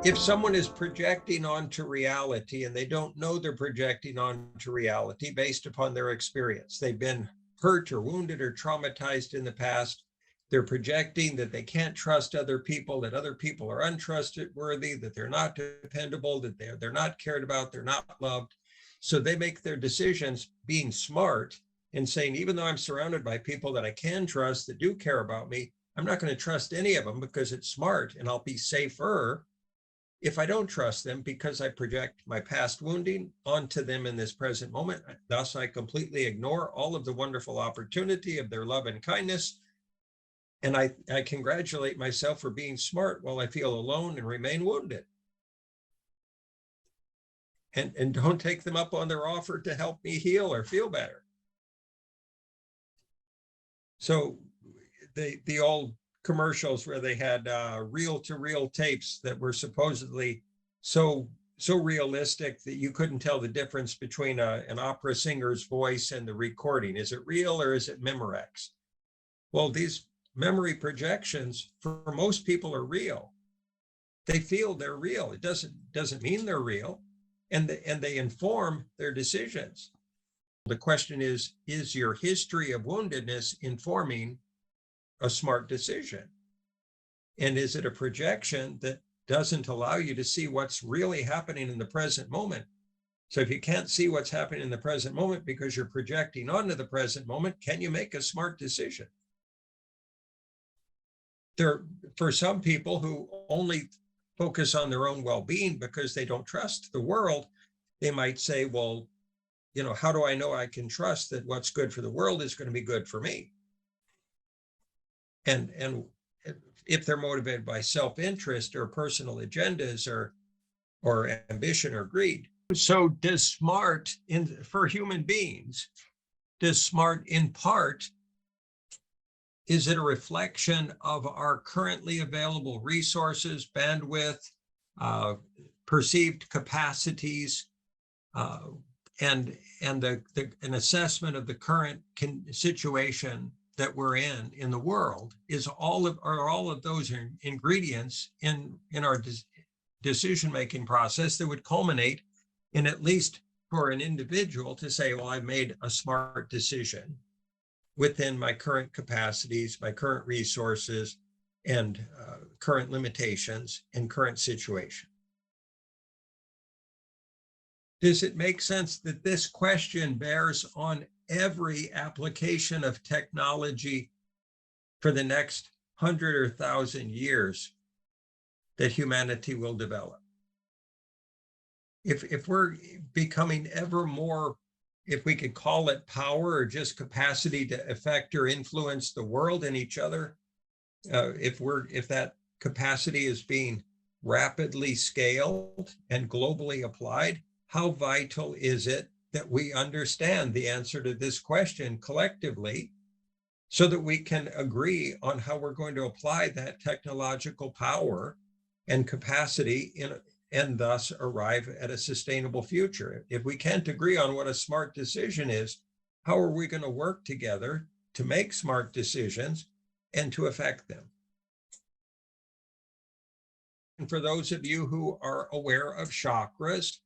If someone is projecting onto reality and they don't know they're projecting onto reality based upon their experience, they've been hurt or wounded or traumatized in the past, they're projecting that they can't trust other people, that other people are untrustworthy, that they're not dependable, that they're not cared about, they're not loved. So they make their decisions being smart and saying, even though I'm surrounded by people that I can trust, that do care about me, I'm not going to trust any of them because it's smart, and I'll be safer if I don't trust them because I project my past wounding onto them in this present moment. Thus, I completely ignore all of the wonderful opportunity of their love and kindness. And I congratulate myself for being smart while I feel alone and remain wounded. And don't take them up on their offer to help me heal or feel better. So the old commercials where they had reel-to-reel tapes that were supposedly so realistic that you couldn't tell the difference between an opera singer's voice and the recording. Is it real or is it Memorex? Well, these memory projections for most people are real. They feel they're real. It doesn't mean they're real, and they inform their decisions. The question is your history of woundedness informing a smart decision? And is it a projection that doesn't allow you to see what's really happening in the present moment? So if you can't see what's happening in the present moment because you're projecting onto the present moment, can you make a smart decision? For some people who only focus on their own well-being because they don't trust the world, they might say, well, how do I know I can trust that what's good for the world is going to be good for me? And if they're motivated by self-interest or personal agendas or ambition or greed. So does smart for human beings, does smart in part, is it a reflection of our currently available resources, bandwidth, perceived capacities, and an assessment of the current situation that we're in the world? Are all of those ingredients in our decision-making process that would culminate in, at least for an individual, to say, well, I've made a smart decision within my current capacities, my current resources, and current limitations and current situation. Does it make sense that this question bears on every application of technology for the next 100 or 1,000 years that humanity will develop? If we're becoming ever more, if we could call it power or just capacity to affect or influence the world and each other, if that capacity is being rapidly scaled and globally applied, how vital is it that we understand the answer to this question collectively so that we can agree on how we're going to apply that technological power and capacity and thus arrive at a sustainable future? If we can't agree on what a smart decision is, how are we going to work together to make smart decisions and to affect them? And for those of you who are aware of chakras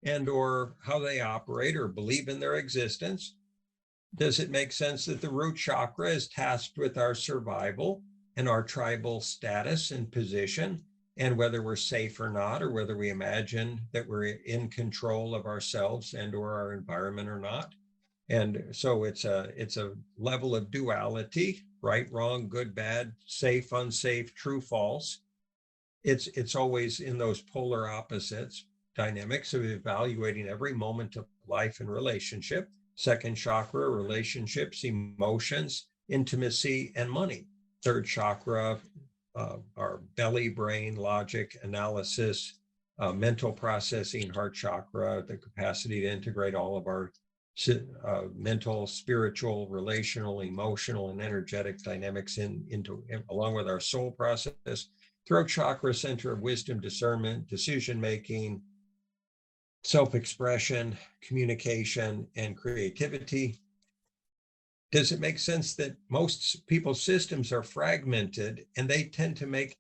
and or how they operate or believe in their existence, does it make sense that the root chakra is tasked with our survival and our tribal status and position, and whether we're safe or not, or whether we imagine that we're in control of ourselves and or our environment or not? And so it's a level of duality, right, wrong, good, bad, safe, unsafe, true, false. It's always in those polar opposites dynamics of evaluating every moment of life and relationship. Second chakra, relationships, emotions, intimacy, and money. Third chakra, our belly, brain, logic, analysis, mental processing. Heart chakra, the capacity to integrate all of our mental, spiritual, relational, emotional, and energetic dynamics along with our soul process. Throat chakra, center of wisdom, discernment, decision-making, self-expression, communication, and creativity. Does it make sense that most people's systems are fragmented and they tend to make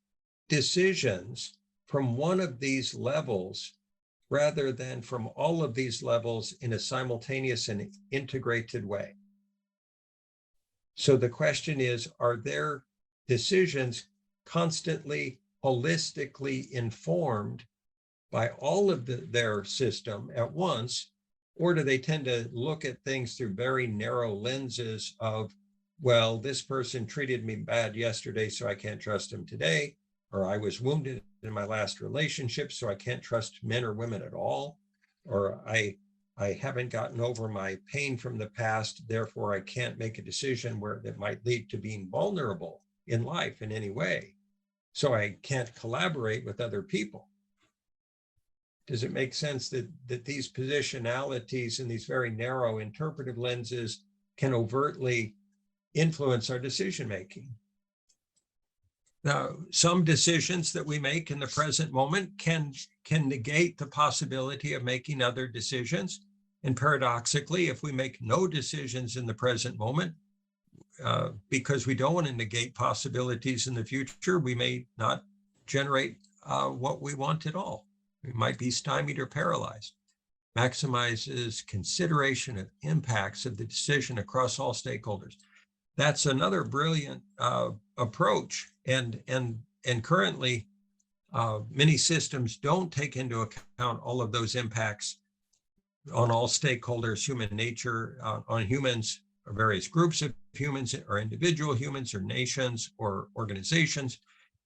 decisions from one of these levels rather than from all of these levels in a simultaneous and integrated way. So the question is, are their decisions constantly holistically informed by all of their system at once, or do they tend to look at things through very narrow lenses of, well, this person treated me bad yesterday, so I can't trust him today, or I was wounded in my last relationship, so I can't trust men or women at all, or I haven't gotten over my pain from the past, therefore I can't make a decision where that might lead to being vulnerable in life in any way, so I can't collaborate with other people. Does it make sense that these positionalities and these very narrow interpretive lenses can overtly influence our decision making? Now, some decisions that we make in the present moment can negate the possibility of making other decisions. And paradoxically, if we make no decisions in the present moment, because we don't want to negate possibilities in the future, we may not generate what we want at all. We might be stymied or paralyzed. Maximizes consideration of impacts of the decision across all stakeholders. That's another brilliant approach. And currently, many systems don't take into account all of those impacts on all stakeholders, human nature, on humans, or various groups of humans, or individual humans, or nations, or organizations,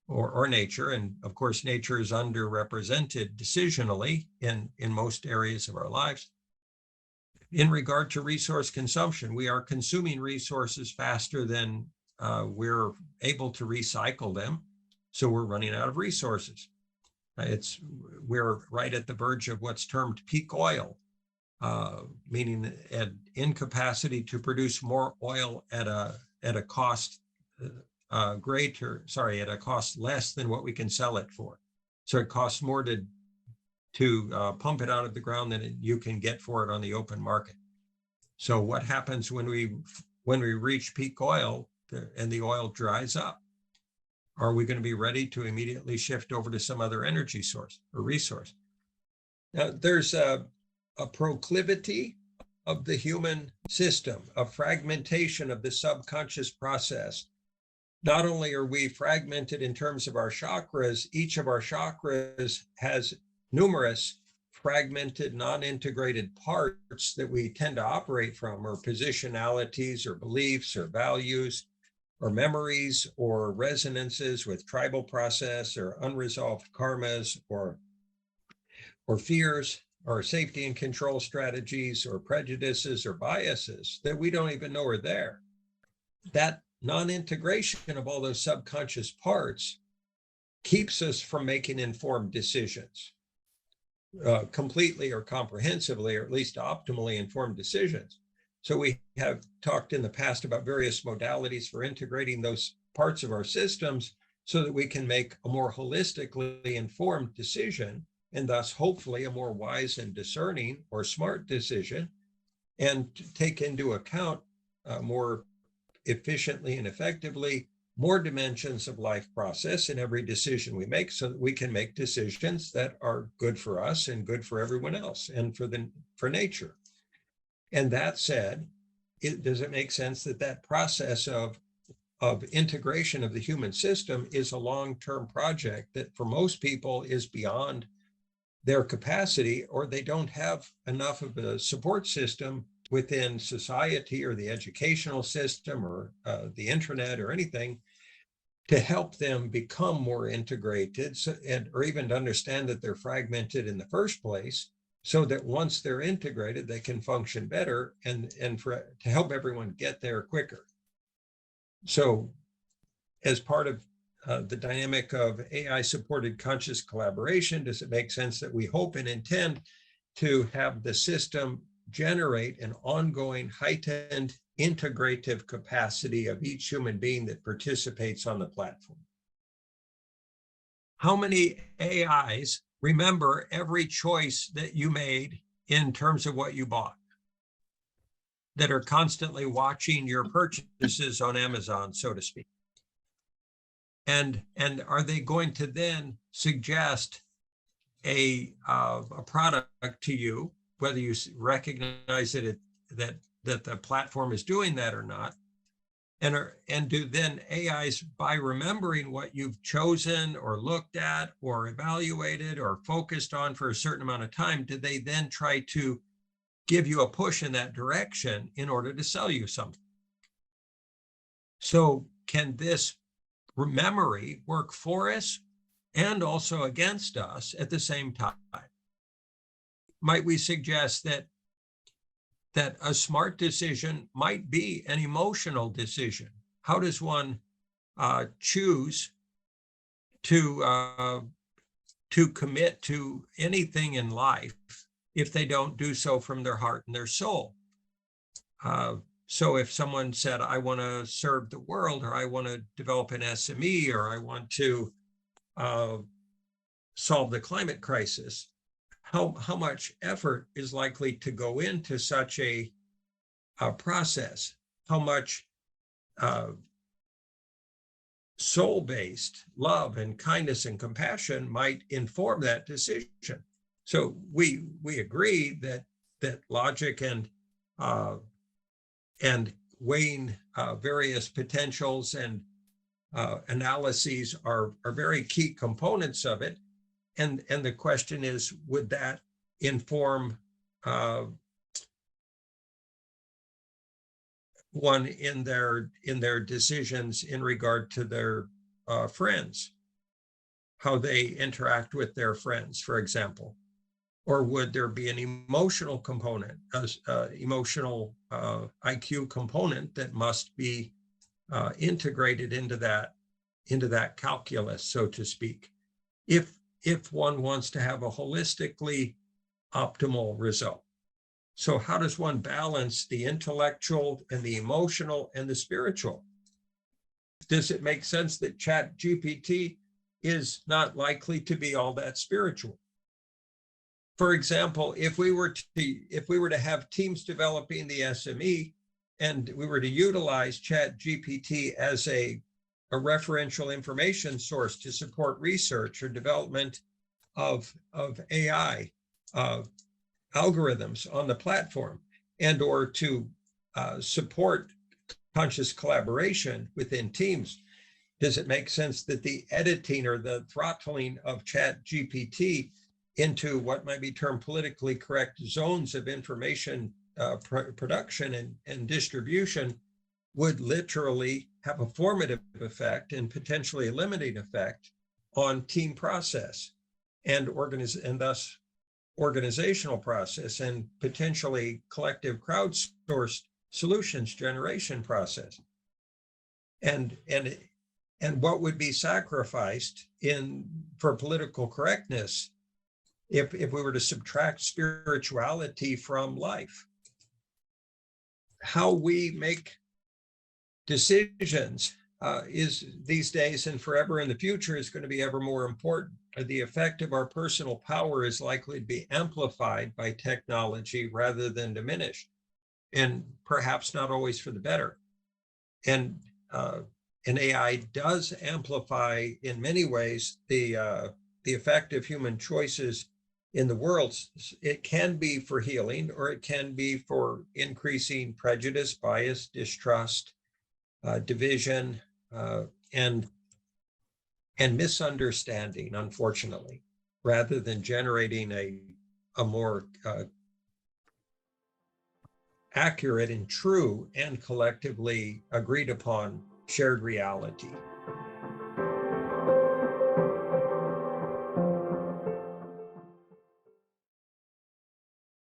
or nature. And of course, nature is underrepresented decisionally in most areas of our lives. In regard to resource consumption, we are consuming resources faster than we're able to recycle them. So we're running out of resources. We're right at the verge of what's termed peak oil, meaning an incapacity to produce more oil at a cost at a cost less than what we can sell it for. So it costs more to pump it out of the ground than you can get for it on the open market. So what happens when we reach peak oil and the oil dries up? Are we going to be ready to immediately shift over to some other energy source or resource? Now, there's a proclivity of the human system, a fragmentation of the subconscious process. Not only are we fragmented in terms of our chakras, each of our chakras has numerous fragmented, non-integrated parts that we tend to operate from, or positionalities, or beliefs, or values, or memories, or resonances with tribal process, or unresolved karmas, or fears, or safety and control strategies, or prejudices, or biases that we don't even know are there. That non-integration of all those subconscious parts keeps us from making informed decisions, completely or comprehensively, or at least optimally informed decisions. So we have talked in the past about various modalities for integrating those parts of our systems so that we can make a more holistically informed decision, and thus hopefully a more wise and discerning or smart decision, and take into account more efficiently and effectively more dimensions of life process in every decision we make, so that we can make decisions that are good for us and good for everyone else and for nature. And that said, does it make sense that process of integration of the human system is a long-term project that for most people is beyond their capacity, or they don't have enough of a support system within society or the educational system or the internet or anything to help them become more integrated, or even to understand that they're fragmented in the first place, so that once they're integrated, they can function better and to help everyone get there quicker. So as part of the dynamic of AI-supported conscious collaboration, does it make sense that we hope and intend to have the system generate an ongoing heightened integrative capacity of each human being that participates on the platform? How many AIs remember every choice that you made in terms of what you bought, that are constantly watching your purchases on Amazon, so to speak? And are they going to then suggest a product to you, whether you recognize that the platform is doing that or not, and do then AIs, by remembering what you've chosen or looked at or evaluated or focused on for a certain amount of time, do they then try to give you a push in that direction in order to sell you something? So can this memory work for us and also against us at the same time? Might we suggest that a smart decision might be an emotional decision? How does one choose to commit to anything in life if they don't do so from their heart and their soul? So if someone said, I want to serve the world, or I want to develop an SME, or I want to solve the climate crisis, how much effort is likely to go into such a process? How much soul-based love and kindness and compassion might inform that decision? So we agree that logic and weighing various potentials and analyses are very key components of it. And the question is, would that inform one in their decisions in regard to their friends, how they interact with their friends, for example? Or would there be an emotional component, emotional IQ component that must be integrated into that calculus, so to speak, if one wants to have a holistically optimal result? So how does one balance the intellectual and the emotional and the spiritual? Does it make sense that ChatGPT is not likely to be all that spiritual? For example, if we were to have teams developing the SME, and we were to utilize ChatGPT as a referential information source to support research or development of AI algorithms on the platform, and or to support conscious collaboration within teams, does it make sense that the editing or the throttling of ChatGPT into what might be termed politically correct zones of information production and distribution would literally have a formative effect and potentially a limiting effect on team process and thus organizational process, and potentially collective crowdsourced solutions generation process? And what would be sacrificed for political correctness if we were to subtract spirituality from life? How we make decisions is these days and forever in the future is going to be ever more important. The effect of our personal power is likely to be amplified by technology rather than diminished, and perhaps not always for the better. And AI does amplify in many ways the effect of human choices in the world. It can be for healing, or it can be for increasing prejudice, bias, distrust, division, and misunderstanding, unfortunately, rather than generating a more accurate and true and collectively agreed upon shared reality.